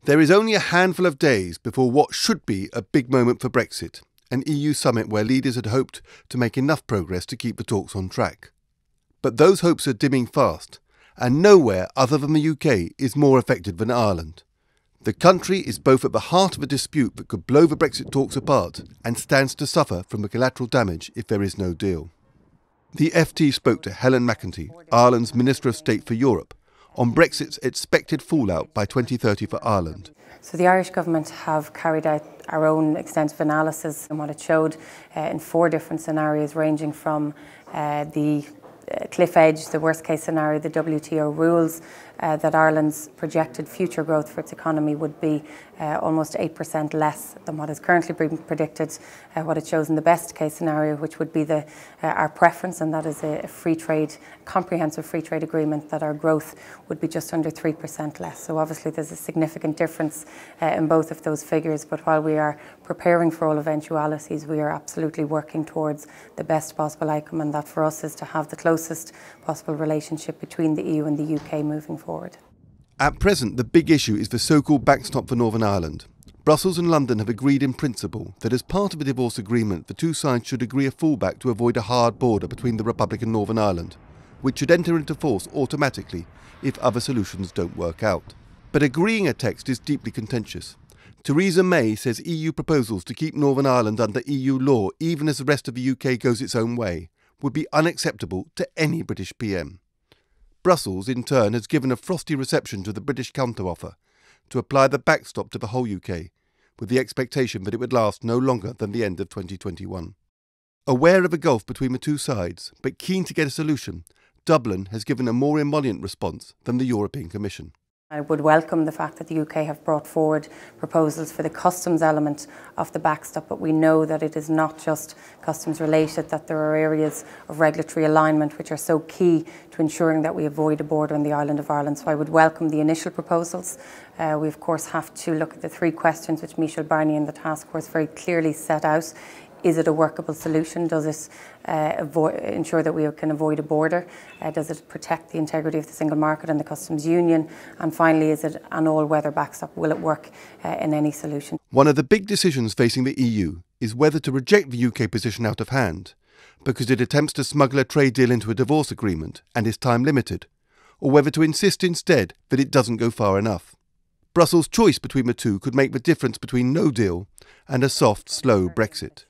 There is only a handful of days before what should be a big moment for Brexit, an EU summit where leaders had hoped to make enough progress to keep the talks on track. But those hopes are dimming fast, and nowhere other than the UK is more affected than Ireland. The country is both at the heart of a dispute that could blow the Brexit talks apart and stands to suffer from the collateral damage if there is no deal. The FT spoke to Helen McEntee, Ireland's Minister of State for Europe, on Brexit's expected fallout by 2030 for Ireland. So the Irish government have carried out our own extensive analysis, and what it showed in 4 different scenarios, ranging from the cliff edge, the worst case scenario, the WTO rules, that Ireland's projected future growth for its economy would be almost 8% less than what is currently being predicted. What it shows in the best case scenario, which would be our preference, and that is a free trade, comprehensive free trade agreement, that our growth would be just under 3% less. So obviously there's a significant difference in both of those figures, but while we are preparing for all eventualities, we are absolutely working towards the best possible outcome, and that for us is to have the closest possible relationship between the EU and the UK moving forward. At present, the big issue is the so-called backstop for Northern Ireland. Brussels and London have agreed in principle that as part of a divorce agreement, the two sides should agree a fallback to avoid a hard border between the Republic and Northern Ireland, which should enter into force automatically if other solutions don't work out. But agreeing a text is deeply contentious. Theresa May says EU proposals to keep Northern Ireland under EU law, even as the rest of the UK goes its own way, would be unacceptable to any British PM. Brussels, in turn, has given a frosty reception to the British counter-offer to apply the backstop to the whole UK, with the expectation that it would last no longer than the end of 2021. Aware of a gulf between the two sides, but keen to get a solution, Dublin has given a more emollient response than the European Commission. I would welcome the fact that the UK have brought forward proposals for the customs element of the backstop, but we know that it is not just customs related, that there are areas of regulatory alignment which are so key to ensuring that we avoid a border on the island of Ireland. So I would welcome the initial proposals. We of course have to look at the 3 questions which Michel Barnier and the task force very clearly set out. Is it a workable solution? Does it ensure that we can avoid a border? Does it protect the integrity of the single market and the customs union? And finally, is it an all-weather backstop? Will it work in any solution? One of the big decisions facing the EU is whether to reject the UK position out of hand, because it attempts to smuggle a trade deal into a divorce agreement and is time limited, or whether to insist instead that it doesn't go far enough. Brussels' choice between the two could make the difference between no deal and a soft, slow Brexit.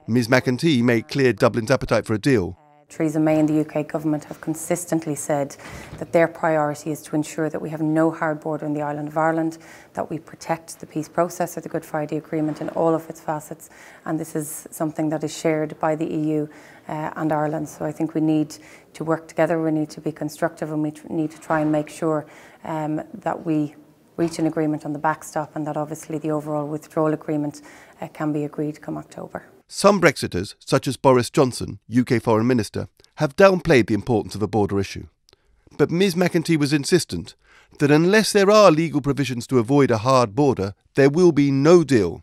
Ms McEntee made clear Dublin's appetite for a deal. Theresa May and the UK government have consistently said that their priority is to ensure that we have no hard border on the island of Ireland, that we protect the peace process or the Good Friday Agreement in all of its facets, and this is something that is shared by the EU and Ireland. So I think we need to work together, we need to be constructive, and we need to try and make sure that we reach an agreement on the backstop, and that obviously the overall withdrawal agreement can be agreed come October. Some Brexiters, such as Boris Johnson, UK Foreign Minister, have downplayed the importance of a border issue. But Ms McEntee was insistent that unless there are legal provisions to avoid a hard border, there will be no deal.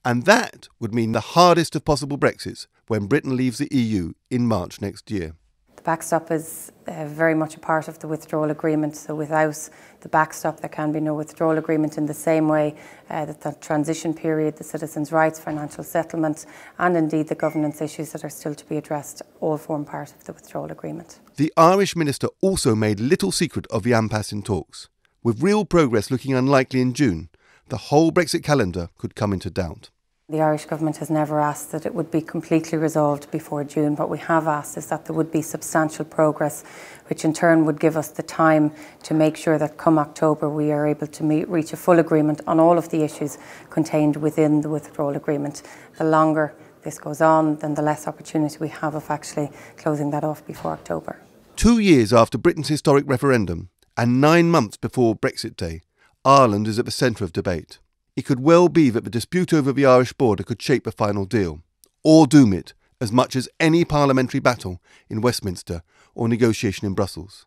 And that would mean the hardest of possible Brexits when Britain leaves the EU in March next year. The backstop is very much a part of the withdrawal agreement, so without the backstop there can be no withdrawal agreement, in the same way that the transition period, the citizens' rights, financial settlement and indeed the governance issues that are still to be addressed all form part of the withdrawal agreement. The Irish minister also made little secret of the impasse in talks. With real progress looking unlikely in June, the whole Brexit calendar could come into doubt. The Irish government has never asked that it would be completely resolved before June. What we have asked is that there would be substantial progress, which in turn would give us the time to make sure that come October we are able to reach a full agreement on all of the issues contained within the withdrawal agreement. The longer this goes on, then the less opportunity we have of actually closing that off before October. 2 years after Britain's historic referendum and 9 months before Brexit Day, Ireland is at the centre of debate. It could well be that the dispute over the Irish border could shape the final deal, or doom it as much as any parliamentary battle in Westminster or negotiation in Brussels.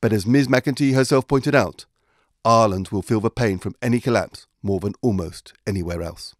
But as Ms McEntee herself pointed out, Ireland will feel the pain from any collapse more than almost anywhere else.